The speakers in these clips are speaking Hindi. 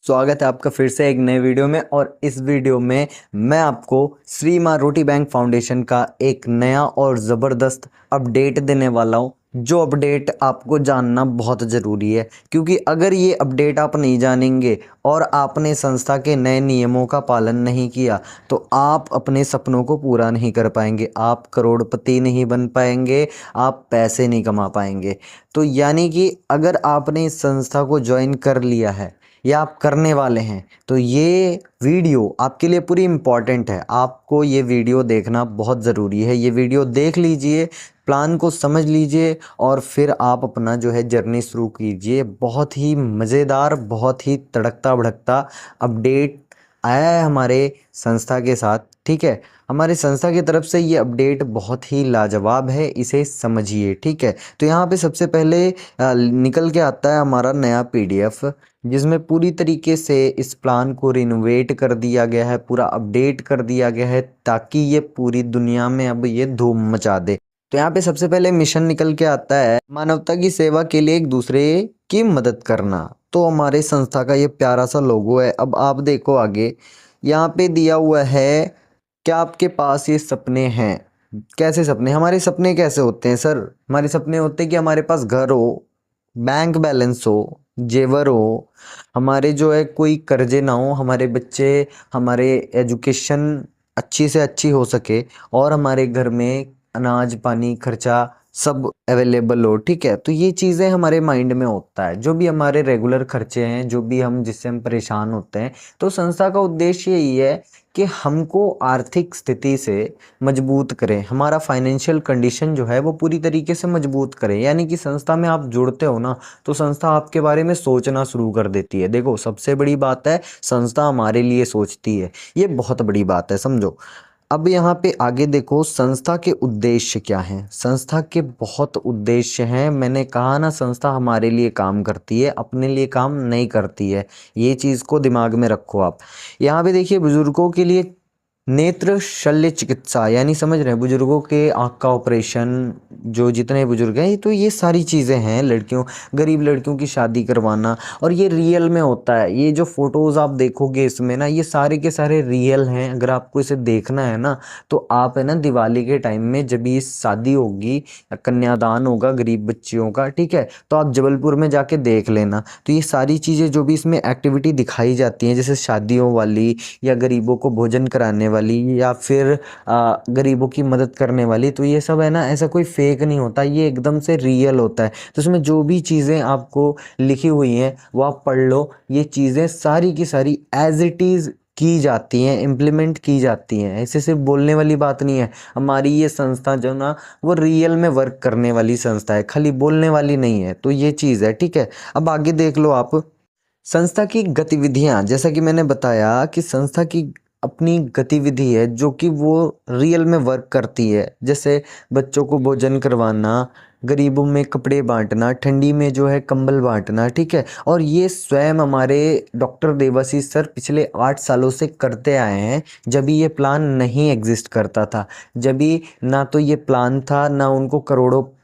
स्वागत है आपका फिर से एक नए वीडियो में। और इस वीडियो में मैं आपको श्री माँ रोटी बैंक फाउंडेशन का एक नया और ज़बरदस्त अपडेट देने वाला हूँ, जो अपडेट आपको जानना बहुत ज़रूरी है। क्योंकि अगर ये अपडेट आप नहीं जानेंगे और आपने संस्था के नए नियमों का पालन नहीं किया तो आप अपने सपनों को पूरा नहीं कर पाएंगे, आप करोड़पति नहीं बन पाएंगे, आप पैसे नहीं कमा पाएंगे। तो यानी कि अगर आपने इस संस्था को ज्वाइन कर लिया है या आप करने वाले हैं तो ये वीडियो आपके लिए पूरी इम्पॉर्टेंट है। आपको ये वीडियो देखना बहुत ज़रूरी है। ये वीडियो देख लीजिए, प्लान को समझ लीजिए और फिर आप अपना जो है जर्नी शुरू कीजिए। बहुत ही मज़ेदार, बहुत ही तड़कता भड़कता अपडेट आया है हमारे संस्था के साथ। ठीक है, हमारे संस्था की तरफ से ये अपडेट बहुत ही लाजवाब है, इसे समझिए। ठीक है, तो यहाँ पे सबसे पहले निकल के आता है हमारा नया पीडीएफ, जिसमें पूरी तरीके से इस प्लान को रिनोवेट कर दिया गया है, पूरा अपडेट कर दिया गया है ताकि ये पूरी दुनिया में अब ये धूम मचा दे। तो यहाँ पे सबसे पहले मिशन निकल के आता है मानवता की सेवा के लिए एक दूसरे की मदद करना। तो हमारे संस्था का ये प्यारा सा लोगो है। अब आप देखो आगे, यहाँ पे दिया हुआ है क्या आपके पास ये सपने हैं। कैसे सपने? हमारे सपने कैसे होते हैं सर? हमारे सपने होते हैं कि हमारे पास घर हो, बैंक बैलेंस हो, जेवर हो, हमारे जो है कोई कर्जे ना हो, हमारे बच्चे, हमारे एजुकेशन अच्छी से अच्छी हो सके और हमारे घर में अनाज पानी खर्चा सब अवेलेबल हो। ठीक है, तो ये चीज़ें हमारे माइंड में होता है, जो भी हमारे रेगुलर खर्चे हैं, जो भी हम जिससे हम परेशान होते हैं। तो संस्था का उद्देश्य यही है कि हमको आर्थिक स्थिति से मजबूत करें, हमारा फाइनेंशियल कंडीशन जो है वो पूरी तरीके से मजबूत करें। यानी कि संस्था में आप जुड़ते हो ना, तो संस्था आपके बारे में सोचना शुरू कर देती है। देखो, सबसे बड़ी बात है संस्था हमारे लिए सोचती है, ये बहुत बड़ी बात है, समझो। अब यहाँ पे आगे देखो, संस्था के उद्देश्य क्या हैं। संस्था के बहुत उद्देश्य हैं। मैंने कहा ना, संस्था हमारे लिए काम करती है, अपने लिए काम नहीं करती है। ये चीज़ को दिमाग में रखो आप। यहाँ पे देखिए, बुजुर्गों के लिए नेत्र शल्य चिकित्सा, यानी समझ रहे हैं, बुजुर्गों के आँख का ऑपरेशन, जो जितने बुजुर्ग हैं, तो ये सारी चीज़ें हैं। लड़कियों, गरीब लड़कियों की शादी करवाना, और ये रियल में होता है। ये जो फोटोज़ आप देखोगे इसमें ना, ये सारे के सारे रियल हैं। अगर आपको इसे देखना है ना, तो आप है ना दिवाली के टाइम में जब ये शादी होगी, कन्यादान होगा गरीब बच्चियों का, ठीक है, तो आप जबलपुर में जाके देख लेना। तो ये सारी चीज़ें जो भी इसमें एक्टिविटी दिखाई जाती हैं, जैसे शादियों वाली या गरीबों को भोजन कराने वाली या फिर गरीबों की मदद करने वाली, तो ये सब है ना, ऐसा कोई फेक नहीं होता, ये एकदम से रियल होता है। तो इसमें जो भी चीज़ें आपको लिखी हुई हैं वो आप पढ़ लो। ये चीज़ें सारी की सारी एज इट इज़ की जाती हैं, इम्प्लीमेंट की जाती हैं। ऐसे सिर्फ बोलने वाली बात नहीं है। हमारी ये संस्था जो ना, वो रियल में वर्क करने वाली संस्था है, खाली बोलने वाली नहीं है। तो ये चीज़ है, ठीक है। अब आगे देख लो आप, संस्था की गतिविधियां, जैसा कि मैंने बताया कि संस्था की अपनी गतिविधि है जो कि वो रियल में वर्क करती है। जैसे बच्चों को भोजन करवाना, गरीबों में कपड़े बांटना, ठंडी में जो है कंबल बांटना, ठीक है। और ये स्वयं हमारे डॉक्टर देवाशीष सर पिछले 8 सालों से करते आए हैं। जब ये प्लान नहीं एग्जिस्ट करता था, जब ना तो ये प्लान था, ना उनको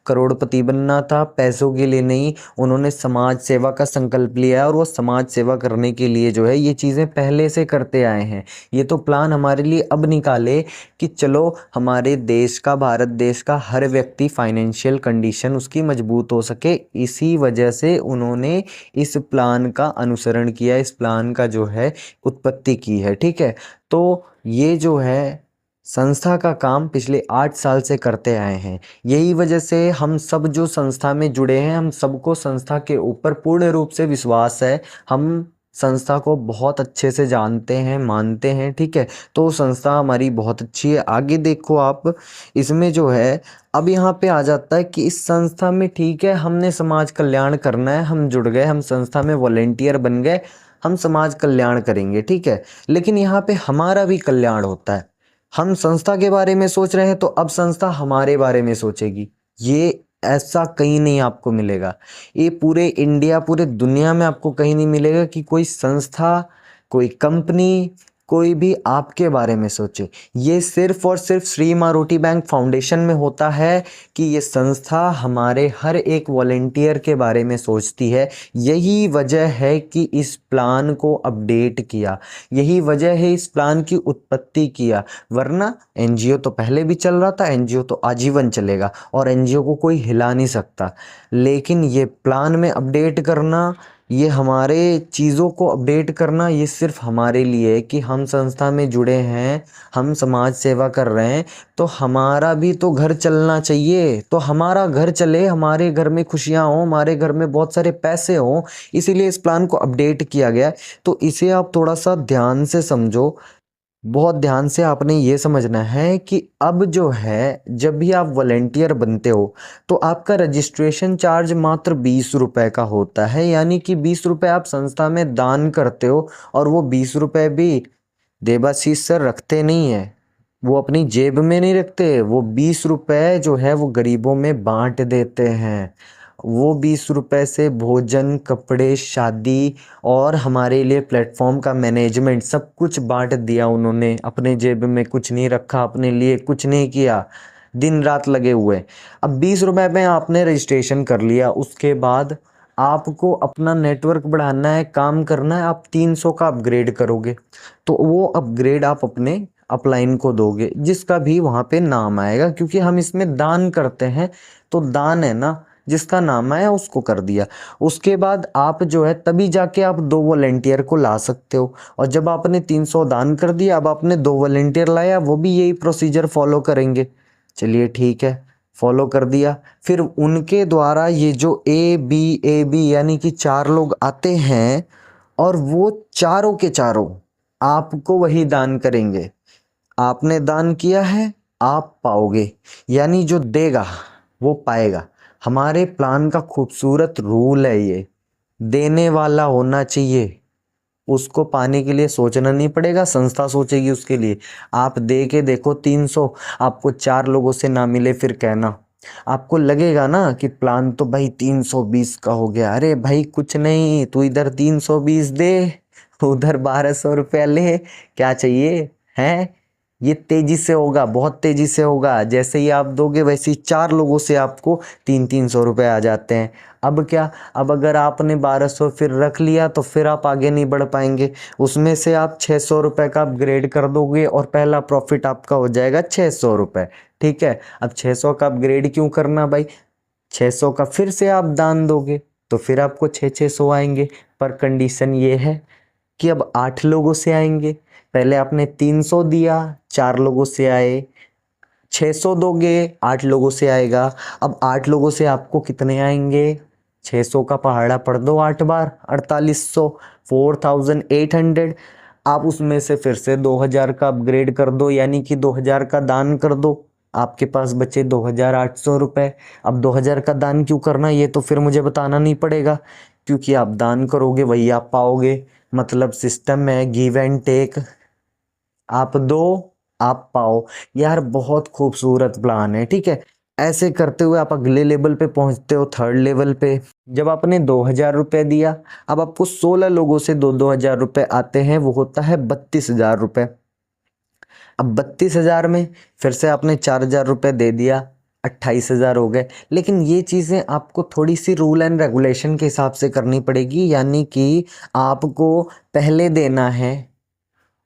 करोड़पति बनना था, पैसों के लिए नहीं, उन्होंने समाज सेवा का संकल्प लिया है और वो समाज सेवा करने के लिए जो है ये चीज़ें पहले से करते आए हैं। ये तो प्लान हमारे लिए अब निकाले कि चलो हमारे देश का, भारत देश का हर व्यक्ति फाइनेंशियल कंडीशन उसकी मजबूत हो सके। इसी वजह से उन्होंने इस प्लान का अनुसरण किया, इस प्लान का जो है उत्पत्ति की है, ठीक है। तो ये जो है संस्था का काम पिछले 8 साल से करते आए हैं। यही वजह से हम सब जो संस्था में जुड़े हैं, हम सबको संस्था के ऊपर पूर्ण रूप से विश्वास है। हम संस्था को बहुत अच्छे से जानते हैं, मानते हैं, ठीक है। तो संस्था हमारी बहुत अच्छी है। आगे देखो आप, इसमें जो है अब यहाँ पे आ जाता है कि इस संस्था में, ठीक है, हमने समाज कल्याण करना है, हम जुड़ गए, हम संस्था में वॉलेंटियर बन गए, हम समाज कल्याण करेंगे, ठीक है। लेकिन यहाँ पे हमारा भी कल्याण होता है। हम संस्था के बारे में सोच रहे हैं तो अब संस्था हमारे बारे में सोचेगी। ये ऐसा कहीं नहीं आपको मिलेगा। ये पूरे इंडिया, पूरे दुनिया में आपको कहीं नहीं मिलेगा कि कोई संस्था, कोई कंपनी, कोई भी आपके बारे में सोचे। ये सिर्फ और सिर्फ श्री माँ रोटी बैंक फाउंडेशन में होता है कि ये संस्था हमारे हर एक वॉलेंटियर के बारे में सोचती है। यही वजह है कि इस प्लान को अपडेट किया, यही वजह है इस प्लान की उत्पत्ति किया। वरना एनजीओ तो पहले भी चल रहा था, एनजीओ तो आजीवन चलेगा और एनजीओ को कोई हिला नहीं सकता। लेकिन ये प्लान में अपडेट करना, ये हमारे चीज़ों को अपडेट करना, ये सिर्फ हमारे लिए है कि हम संस्था में जुड़े हैं, हम समाज सेवा कर रहे हैं, तो हमारा भी तो घर चलना चाहिए। तो हमारा घर चले, हमारे घर में खुशियाँ हों, हमारे घर में बहुत सारे पैसे हों, इसीलिए इस प्लान को अपडेट किया गया है। तो इसे आप थोड़ा सा ध्यान से समझो, बहुत ध्यान से आपने ये समझना है कि अब जो है, जब भी आप वॉलेंटियर बनते हो तो आपका रजिस्ट्रेशन चार्ज मात्र 20 रुपये का होता है। यानी कि 20 रुपये आप संस्था में दान करते हो और वो 20 रुपये भी देवाशीष सर रखते नहीं है, वो अपनी जेब में नहीं रखते। वो 20 रुपये जो है वो गरीबों में बांट देते हैं। वो 20 रुपये से भोजन, कपड़े, शादी और हमारे लिए प्लेटफॉर्म का मैनेजमेंट सब कुछ बांट दिया उन्होंने। अपने जेब में कुछ नहीं रखा, अपने लिए कुछ नहीं किया, दिन रात लगे हुए। अब 20 रुपये में आपने रजिस्ट्रेशन कर लिया, उसके बाद आपको अपना नेटवर्क बढ़ाना है, काम करना है, आप 300 का अपग्रेड करोगे। तो वो अपग्रेड आप अपने अपलाइन को दोगे, जिसका भी वहाँ पे नाम आएगा, क्योंकि हम इसमें दान करते हैं तो दान है ना, जिसका नाम आया उसको कर दिया। उसके बाद आप जो है तभी जाके आप 2 वॉलेंटियर को ला सकते हो। और जब आपने 300 दान कर दिया, अब आपने 2 वॉलेंटियर लाया, वो भी यही प्रोसीजर फॉलो करेंगे। चलिए ठीक है, फॉलो कर दिया। फिर उनके द्वारा ये जो ए बी यानी कि 4 लोग आते हैं और वो चारों के चारों आपको वही दान करेंगे। आपने दान किया है, आप पाओगे, यानी जो देगा वो पाएगा। हमारे प्लान का खूबसूरत रूल है ये, देने वाला होना चाहिए, उसको पाने के लिए सोचना नहीं पड़ेगा, संस्था सोचेगी उसके लिए। आप दे के देखो 300, आपको 4 लोगों से ना मिले, फिर कहना। आपको लगेगा ना कि प्लान तो भाई 320 का हो गया। अरे भाई कुछ नहीं, तू इधर 320 दे, उधर 1200 रुपया ले, क्या चाहिए है। ये तेजी से होगा, बहुत तेजी से होगा। जैसे ही आप दोगे वैसे ही 4 लोगों से आपको 300 रुपये आ जाते हैं। अब क्या, अब अगर आपने 1200 फिर रख लिया तो फिर आप आगे नहीं बढ़ पाएंगे। उसमें से आप 600 रुपये का अपग्रेड कर दोगे और पहला प्रॉफिट आपका हो जाएगा 600 रुपये। ठीक है, अब 600 का अपग्रेड क्यों करना भाई, 600 का फिर से आप दान दोगे तो फिर आपको 600 आएंगे। पर कंडीशन ये है कि अब 8 लोगों से आएंगे। पहले आपने 300 दिया, 4 लोगों से आए, 600 दोगे, 8 लोगों से आएगा। अब 8 लोगों से आपको कितने आएंगे, 600 का पहाड़ा पढ़ दो 8 बार, 4800, 4800। आप उसमें से फिर से 2000 का अपग्रेड कर दो, यानी कि 2000 का दान कर दो। आपके पास बचे 2800 रुपये। अब 2000 का दान क्यों करना, ये तो फिर मुझे बताना नहीं पड़ेगा, क्योंकि आप दान करोगे वही आप पाओगे। मतलब सिस्टम है गिव एंड टेक, आप दो आप पाओ। यार बहुत खूबसूरत प्लान है। ठीक है, ऐसे करते हुए आप अगले लेवल पे पहुंचते हो, 3rd लेवल पे। जब आपने 2000 रुपये दिया, अब आपको 16 लोगों से 2-2000 रुपये आते हैं, वो होता है 32,000 रुपये। अब 32,000 में फिर से आपने 4,000 रुपये दे दिया, 28,000 हो गए। लेकिन ये चीज़ें आपको थोड़ी सी रूल एंड रेगुलेशन के हिसाब से करनी पड़ेगी, यानी कि आपको पहले देना है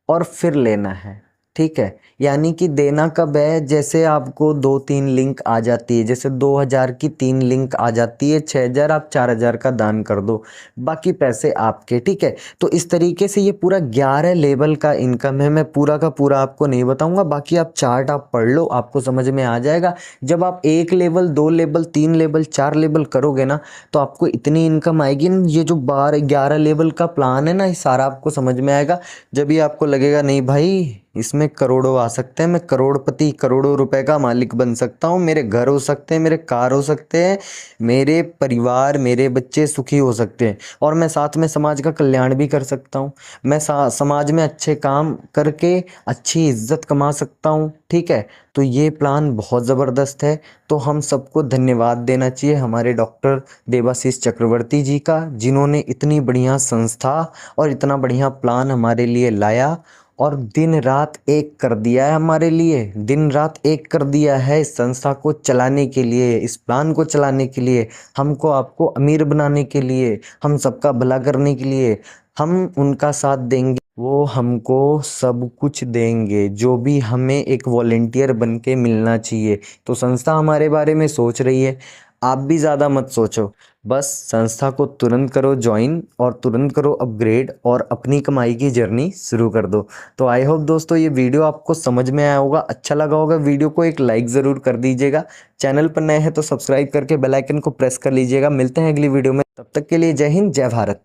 और फिर लेना है। ठीक है, यानी कि देना कब है, जैसे आपको 2-3 लिंक आ जाती है, जैसे 2000 की 3 लिंक आ जाती है, 6000 आप 4000 का दान कर दो, बाकी पैसे आपके। ठीक है, तो इस तरीके से ये पूरा 11 लेवल का इनकम है। मैं पूरा का पूरा आपको नहीं बताऊंगा, बाकी आप चार्ट आप पढ़ लो, आपको समझ में आ जाएगा। जब आप 1 लेवल, 2 लेवल, 3 लेवल, 4 लेवल करोगे ना, तो आपको इतनी इनकम आएगी ना। ये जो 11 लेवल का प्लान है ना, ये सारा आपको समझ में आएगा। जब भी आपको लगेगा नहीं भाई इसमें करोड़ों आ सकते हैं, मैं करोड़पति, करोड़ों रुपए का मालिक बन सकता हूँ, मेरे घर हो सकते हैं, मेरे कार हो सकते हैं, मेरे परिवार, मेरे बच्चे सुखी हो सकते हैं, और मैं साथ में समाज का कल्याण भी कर सकता हूँ। मैं समाज में अच्छे काम करके अच्छी इज्जत कमा सकता हूँ। ठीक है, तो ये प्लान बहुत ज़बरदस्त है। तो हम सबको धन्यवाद देना चाहिए हमारे डॉक्टर देवाशीष चक्रवर्ती जी का, जिन्होंने इतनी बढ़िया संस्था और इतना बढ़िया प्लान हमारे लिए लाया। और दिन रात एक कर दिया है हमारे लिए, दिन रात एक कर दिया है इस संस्था को चलाने के लिए, इस प्लान को चलाने के लिए, हमको आपको अमीर बनाने के लिए, हम सबका भला करने के लिए। हम उनका साथ देंगे, वो हमको सब कुछ देंगे जो भी हमें एक वॉलेंटियर बन के मिलना चाहिए। तो संस्था हमारे बारे में सोच रही है, आप भी ज़्यादा मत सोचो, बस संस्था को तुरंत करो ज्वाइन और तुरंत करो अपग्रेड और अपनी कमाई की जर्नी शुरू कर दो। तो आई होप दोस्तों ये वीडियो आपको समझ में आया होगा, अच्छा लगा होगा। वीडियो को एक लाइक ज़रूर कर दीजिएगा, चैनल पर नए हैं तो सब्सक्राइब करके बेल आइकन को प्रेस कर लीजिएगा। मिलते हैं अगली वीडियो में, तब तक के लिए जय हिंद जय भारत।